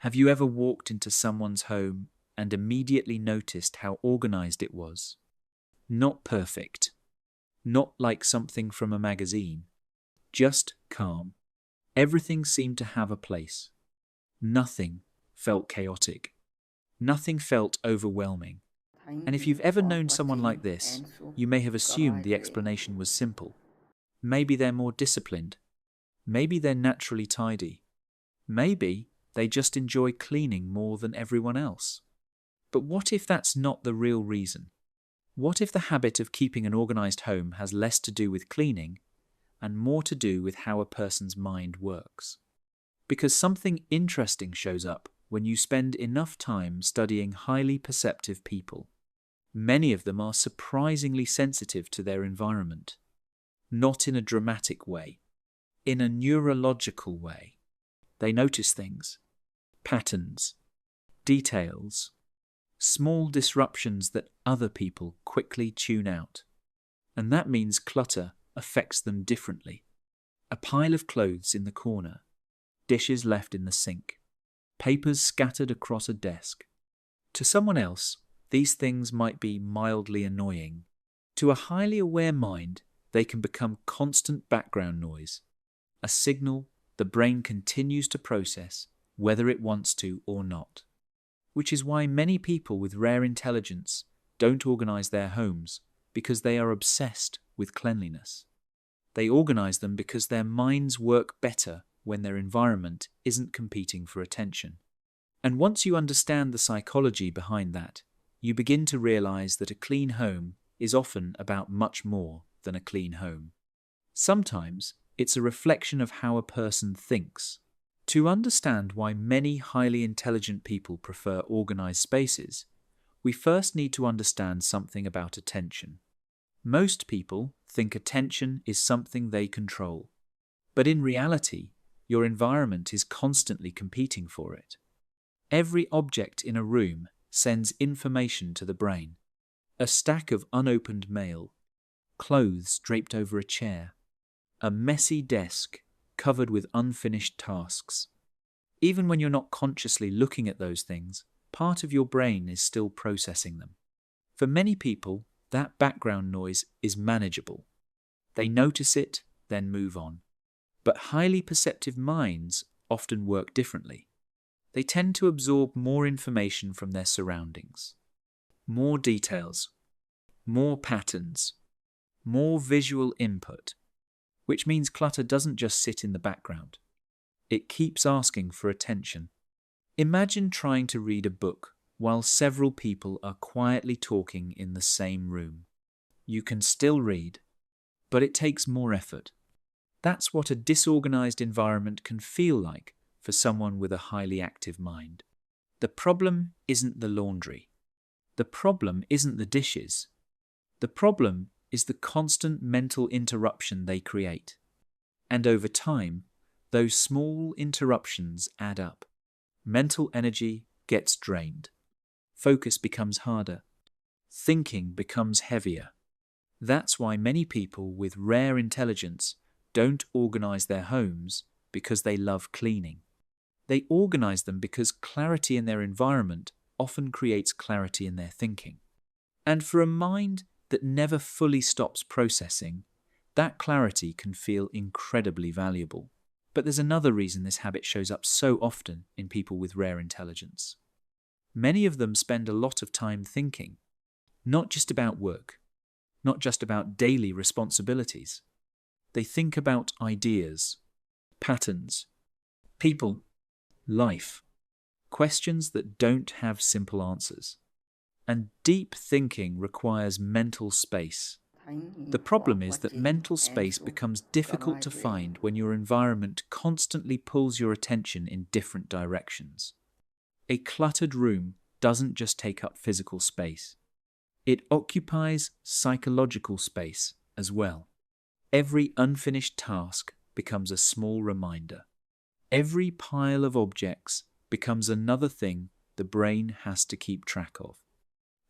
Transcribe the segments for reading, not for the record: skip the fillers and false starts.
Have you ever walked into someone's home and immediately noticed how organized it was? Not perfect, not like something from a magazine, just calm. Everything seemed to have a place. Nothing felt chaotic. Nothing felt overwhelming. And if you've ever known someone like this, you may have assumed the explanation was simple. Maybe they're more disciplined. Maybe they're naturally tidy. Maybe they just enjoy cleaning more than everyone else. But what if that's not the real reason? What if the habit of keeping an organized home has less to do with cleaning and more to do with how a person's mind works? Because something interesting shows up when you spend enough time studying highly perceptive people. Many of them are surprisingly sensitive to their environment, not in a dramatic way, in a neurological way. They notice things, patterns, details, small disruptions that other people quickly tune out. And that means clutter affects them differently. A pile of clothes in the corner, dishes left in the sink, papers scattered across a desk. To someone else, these things might be mildly annoying. To a highly aware mind, they can become constant background noise, a signal the brain continues to process whether it wants to or not. Which is why many people with rare intelligence don't organize their homes because they are obsessed with cleanliness. They organize them because their minds work better when their environment isn't competing for attention. And once you understand the psychology behind that, you begin to realize that a clean home is often about much more than a clean home. Sometimes it's a reflection of how a person thinks. To understand why many highly intelligent people prefer organized spaces, we first need to understand something about attention. Most people think attention is something they control, but in reality, your environment is constantly competing for it. Every object in a room sends information to the brain. A stack of unopened mail, clothes draped over a chair, a messy desk covered with unfinished tasks. Even when you're not consciously looking at those things, part of your brain is still processing them. For many people, that background noise is manageable. They notice it, then move on. But highly perceptive minds often work differently. They tend to absorb more information from their surroundings. More details, more patterns, more visual input, which means clutter doesn't just sit in the background. It keeps asking for attention. Imagine trying to read a book while several people are quietly talking in the same room. You can still read, but it takes more effort. That's what a disorganized environment can feel like for someone with a highly active mind. The problem isn't the laundry. The problem isn't the dishes. The problem is the constant mental interruption they create. And over time, those small interruptions add up. Mental energy gets drained. Focus becomes harder. Thinking becomes heavier. That's why many people with rare intelligence don't organize their homes because they love cleaning. They organize them because clarity in their environment often creates clarity in their thinking. And for a mind that never fully stops processing, that clarity can feel incredibly valuable. But there's another reason this habit shows up so often in people with rare intelligence. Many of them spend a lot of time thinking, not just about work, not just about daily responsibilities. They think about ideas, patterns, people, life, questions that don't have simple answers. And deep thinking requires mental space. The problem is that mental space becomes difficult to find when your environment constantly pulls your attention in different directions. A cluttered room doesn't just take up physical space. It occupies psychological space as well. Every unfinished task becomes a small reminder. Every pile of objects becomes another thing the brain has to keep track of.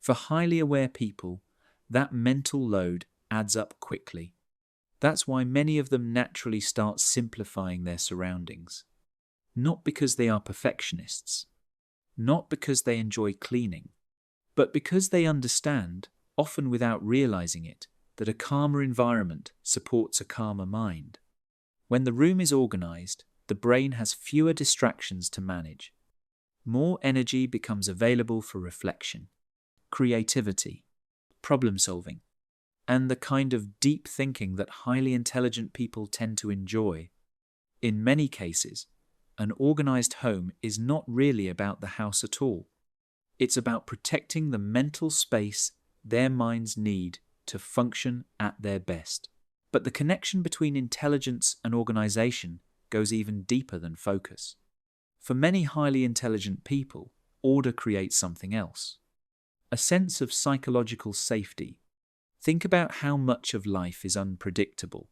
For highly aware people, that mental load adds up quickly. That's why many of them naturally start simplifying their surroundings. not because they are perfectionists, not because they enjoy cleaning, but because they understand, often without realizing it, that a calmer environment supports a calmer mind. When the room is organized, the brain has fewer distractions to manage. More energy becomes available for reflection, creativity, problem solving, and the kind of deep thinking that highly intelligent people tend to enjoy. In many cases, an organized home is not really about the house at all. It's about protecting the mental space their minds need to function at their best. But the connection between intelligence and organization goes even deeper than focus. For many highly intelligent people, order creates something else. A sense of psychological safety. Think about how much of life is unpredictable.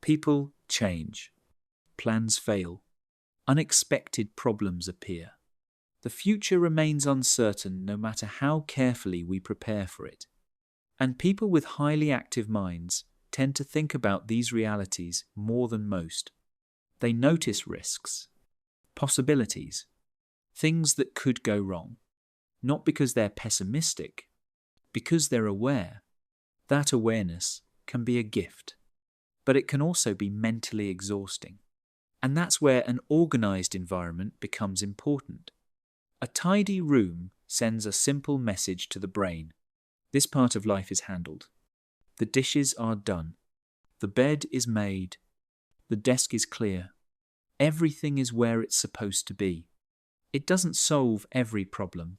People change. Plans fail. Unexpected problems appear. The future remains uncertain no matter how carefully we prepare for it. And people with highly active minds tend to think about these realities more than most. They notice risks, possibilities, things that could go wrong, not because they're pessimistic, because they're aware. That awareness can be a gift, but it can also be mentally exhausting. And that's where an organized environment becomes important. A tidy room sends a simple message to the brain. This part of life is handled. The dishes are done. The bed is made. The desk is clear. Everything is where it's supposed to be. It doesn't solve every problem,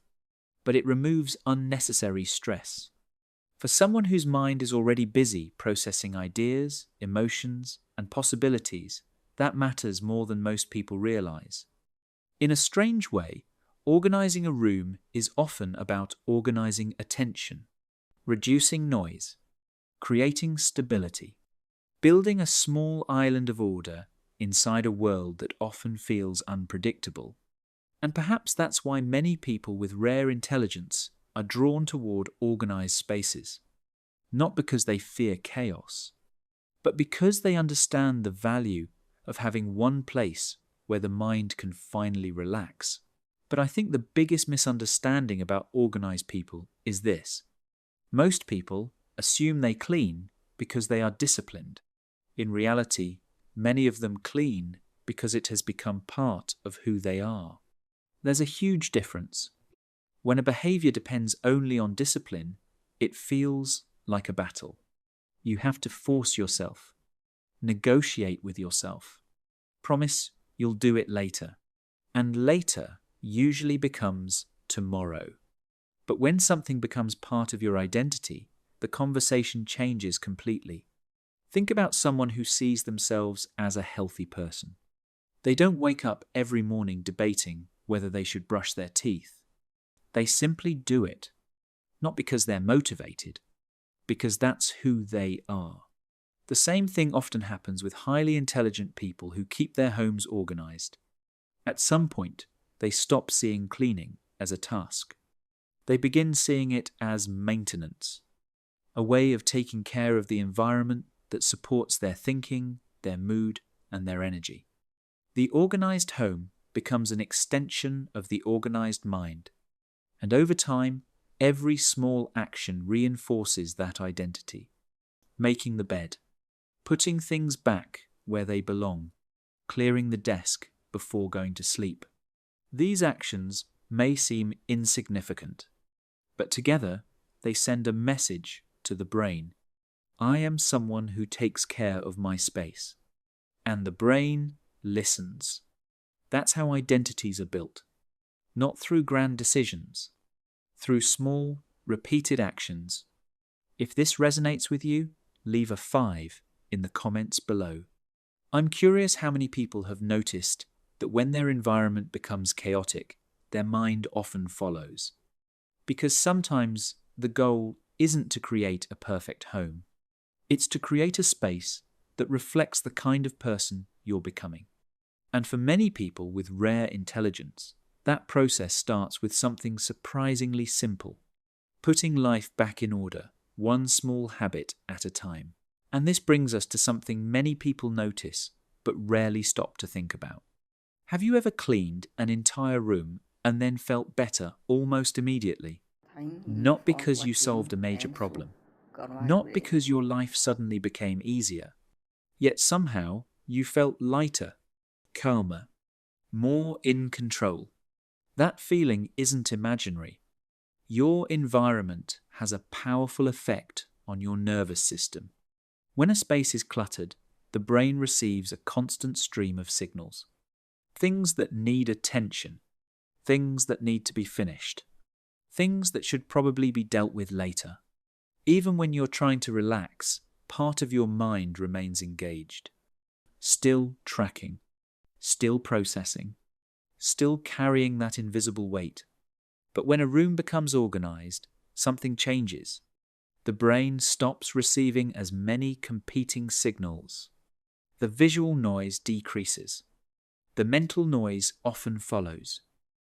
but it removes unnecessary stress. For someone whose mind is already busy processing ideas, emotions, and possibilities, that matters more than most people realize. In a strange way, organizing a room is often about organizing attention, reducing noise, creating stability, building a small island of order inside a world that often feels unpredictable. And perhaps that's why many people with rare intelligence are drawn toward organized spaces, not because they fear chaos, but because they understand the value of having one place where the mind can finally relax. But I think the biggest misunderstanding about organized people is this. Most people assume they clean because they are disciplined. In reality, many of them clean because it has become part of who they are. There's a huge difference. When a behavior depends only on discipline, it feels like a battle. You have to force yourself, negotiate with yourself, promise you'll do it later. And later usually becomes tomorrow. But when something becomes part of your identity, the conversation changes completely. Think about someone who sees themselves as a healthy person. They don't wake up every morning debating whether they should brush their teeth. They simply do it, not because they're motivated, because that's who they are. The same thing often happens with highly intelligent people who keep their homes organized. At some point, they stop seeing cleaning as a task. They begin seeing it as maintenance, a way of taking care of the environment that supports their thinking, their mood, and their energy. The organized home becomes an extension of the organized mind, and over time, every small action reinforces that identity. Making the bed, putting things back where they belong, clearing the desk before going to sleep. These actions may seem insignificant, but together they send a message to the brain. I am someone who takes care of my space. And the brain listens. That's how identities are built. Not through grand decisions, through small, repeated actions. If this resonates with you, leave a 5 in the comments below. I'm curious how many people have noticed that when their environment becomes chaotic, their mind often follows. Because sometimes the goal isn't to create a perfect home. It's to create a space that reflects the kind of person you're becoming. And for many people with rare intelligence, that process starts with something surprisingly simple, putting life back in order, one small habit at a time. And this brings us to something many people notice, but rarely stop to think about. Have you ever cleaned an entire room and then felt better almost immediately? Thank you Not for because you solved watching a major and so problem, not goodbye. because your life suddenly became easier, yet somehow you felt lighter, calmer, more in control. That feeling isn't imaginary. Your environment has a powerful effect on your nervous system. When a space is cluttered, the brain receives a constant stream of signals. Things that need attention, things that need to be finished, things that should probably be dealt with later. Even when you're trying to relax, part of your mind remains engaged, still tracking, still processing, still carrying that invisible weight. But when a room becomes organized, something changes. The brain stops receiving as many competing signals. The visual noise decreases. The mental noise often follows.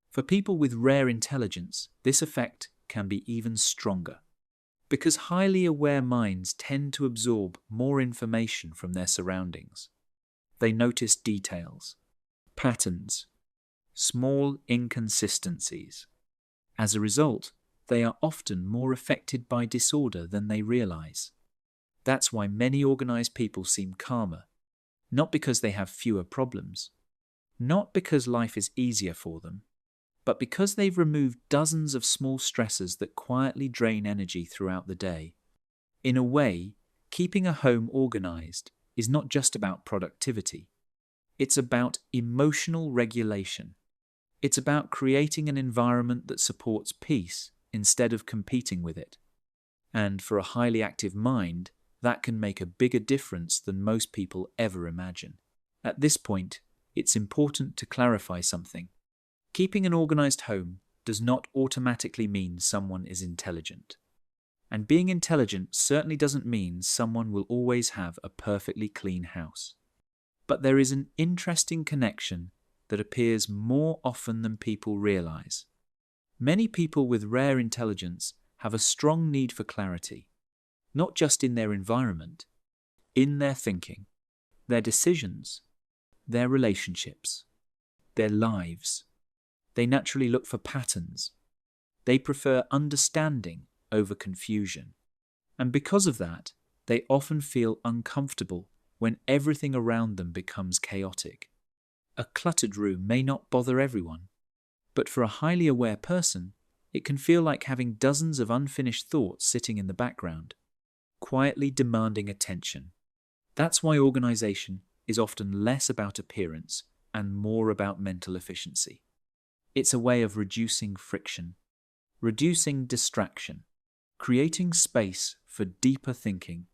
For people with rare intelligence, this effect can be even stronger, because highly aware minds tend to absorb more information from their surroundings. They notice details, patterns, small inconsistencies. As a result, they are often more affected by disorder than they realize. That's why many organized people seem calmer, not because they have fewer problems, not because life is easier for them, but because they've removed dozens of small stressors that quietly drain energy throughout the day. In a way, keeping a home organized is not just about productivity. It's about emotional regulation. It's about creating an environment that supports peace instead of competing with it. And for a highly active mind, that can make a bigger difference than most people ever imagine. At this point, it's important to clarify something. Keeping an organized home does not automatically mean someone is intelligent. And being intelligent certainly doesn't mean someone will always have a perfectly clean house. But there is an interesting connection that appears more often than people realize. Many people with rare intelligence have a strong need for clarity, not just in their environment, in their thinking, their decisions, their relationships, their lives. They naturally look for patterns. They prefer understanding over confusion. And because of that, they often feel uncomfortable when everything around them becomes chaotic. A cluttered room may not bother everyone, but for a highly aware person, it can feel like having dozens of unfinished thoughts sitting in the background, quietly demanding attention. That's why organization is often less about appearance and more about mental efficiency. It's a way of reducing friction, reducing distraction, creating space for deeper thinking.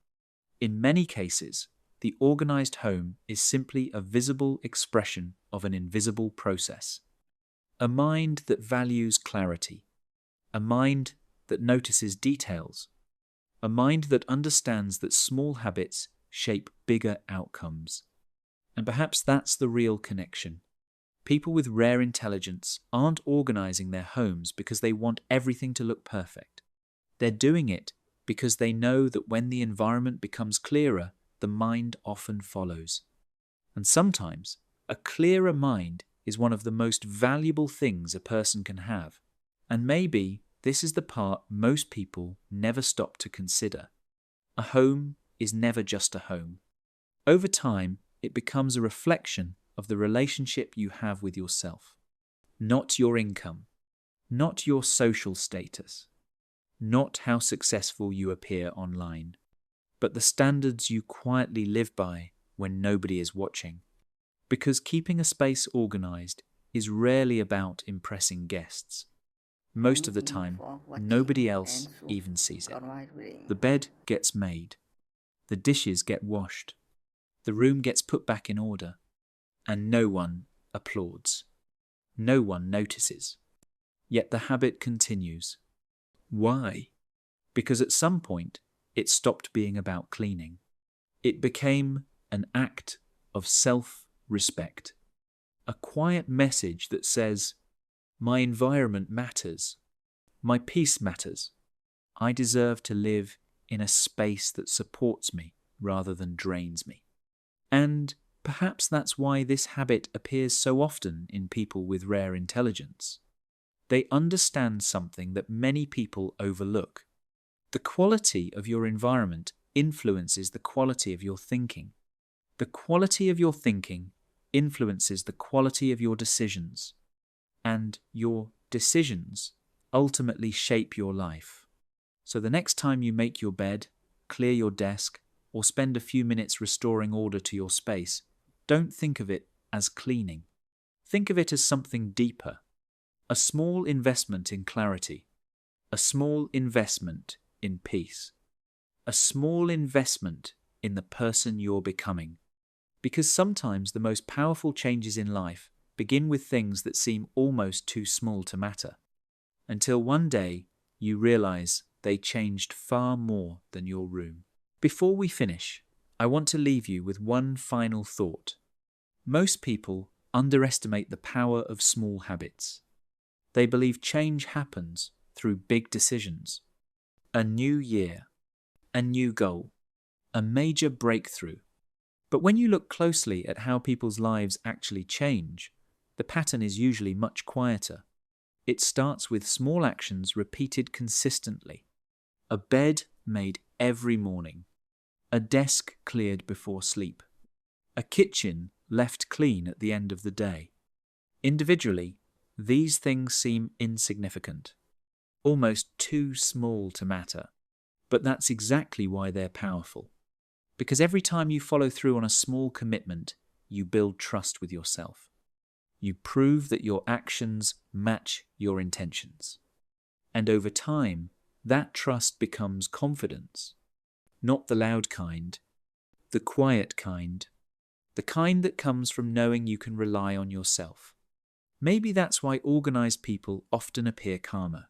In many cases, the organized home is simply a visible expression of an invisible process. A mind that values clarity, a mind that notices details, a mind that understands that small habits shape bigger outcomes. And perhaps that's the real connection. People with rare intelligence aren't organizing their homes because they want everything to look perfect. They're doing it because they know that when the environment becomes clearer, the mind often follows. And sometimes, a clearer mind is one of the most valuable things a person can have. And maybe this is the part most people never stop to consider. A home is never just a home. Over time, it becomes a reflection of the relationship you have with yourself. Not your income, not your social status, not how successful you appear online, but the standards you quietly live by when nobody is watching. Because keeping a space organized is rarely about impressing guests. Most of the Thank you time, for nobody watching else and so even sees it. goodbye. The bed gets made, the dishes get washed, the room gets put back in order, and no one applauds. No one notices. Yet the habit continues. Why? Because at some point, it stopped being about cleaning. It became an act of self-respect. A quiet message that says, my environment matters. My peace matters. I deserve to live in a space that supports me rather than drains me. And Perhaps that's why this habit appears so often in people with rare intelligence. They understand something that many people overlook. The quality of your environment influences the quality of your thinking. The quality of your thinking influences the quality of your decisions, and your decisions ultimately shape your life. So the next time you make your bed, clear your desk, or spend a few minutes restoring order to your space, don't think of it as cleaning. Think of it as something deeper. A small investment in clarity. A small investment in peace. A small investment in the person you're becoming. Because sometimes the most powerful changes in life begin with things that seem almost too small to matter, until one day you realize they changed far more than your room. Before we finish, I want to leave you with one final thought. Most people underestimate the power of small habits. They believe change happens through big decisions. A new year, a new goal, a major breakthrough. But when you look closely at how people's lives actually change, the pattern is usually much quieter. It starts with small actions repeated consistently. A bed made every morning. A desk cleared before sleep. A kitchen left clean at the end of the day. Individually, these things seem insignificant, almost too small to matter. But that's exactly why they're powerful. Because every time you follow through on a small commitment, you build trust with yourself. You prove that your actions match your intentions. And over time, that trust becomes confidence. Not the loud kind, the quiet kind, the kind that comes from knowing you can rely on yourself. Maybe that's why organized people often appear calmer.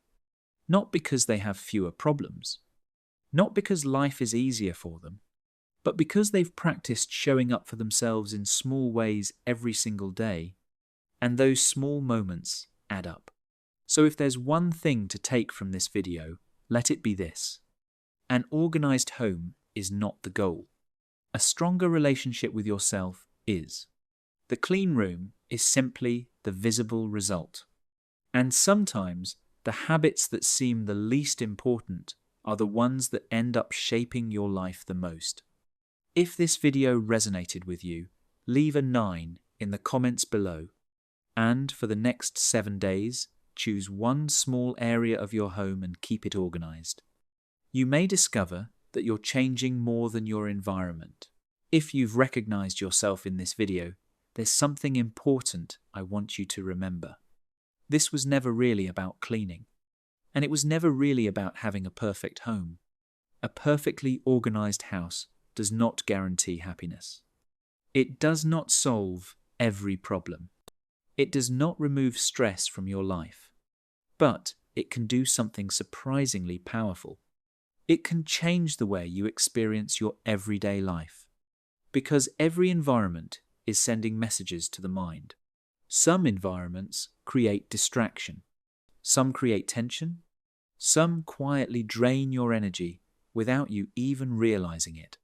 Not because they have fewer problems, not because life is easier for them, but because they've practiced showing up for themselves in small ways every single day, and those small moments add up. So if there's one thing to take from this video, let it be this. An organized home is not the goal. A stronger relationship with yourself is. The clean room is simply the visible result. And sometimes the habits that seem the least important are the ones that end up shaping your life the most. If this video resonated with you, leave a 9 in the comments below. And for the next 7 days, choose one small area of your home and keep it organized. You may discover that you're changing more than your environment. If you've recognized yourself in this video, there's something important I want you to remember. This was never really about cleaning, and it was never really about having a perfect home. A perfectly organized house does not guarantee happiness. It does not solve every problem. It does not remove stress from your life. But it can do something surprisingly powerful. It can change the way you experience your everyday life. Because every environment is sending messages to the mind. Some environments create distraction. Some create tension. Some quietly drain your energy without you even realizing it.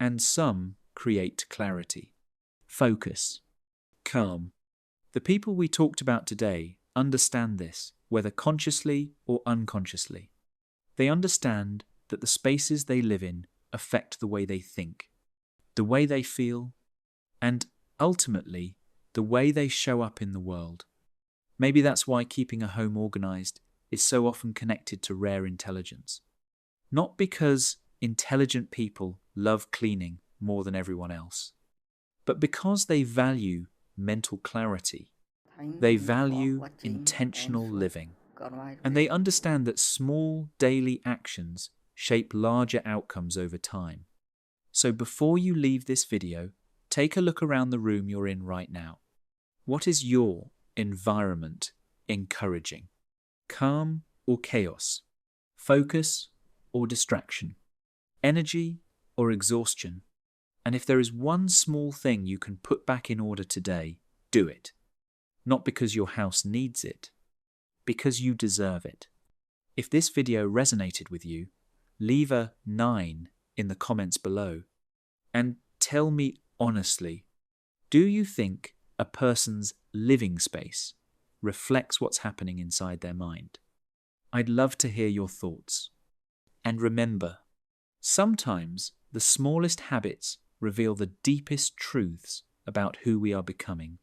And some create clarity, focus, calm. The people we talked about today understand this, whether consciously or unconsciously. They understand that the spaces they live in affect the way they think, the way they feel, and ultimately, the way they show up in the world. Maybe that's why keeping a home organized is so often connected to rare intelligence. Not because intelligent people love cleaning more than everyone else, but because they value mental clarity. They value intentional living. And they understand that small daily actions shape larger outcomes over time. So before you leave this video, take a look around the room you're in right now. What is your environment encouraging? Calm or chaos? Focus or distraction? Energy or exhaustion? And if there is one small thing you can put back in order today, do it. Not because your house needs it, because you deserve it. If this video resonated with you, leave a 9 in the comments below and tell me honestly, Do you think a person's living space reflects what's happening inside their mind? I'd love to hear your thoughts. And remember, sometimes the smallest habits reveal the deepest truths about who we are becoming.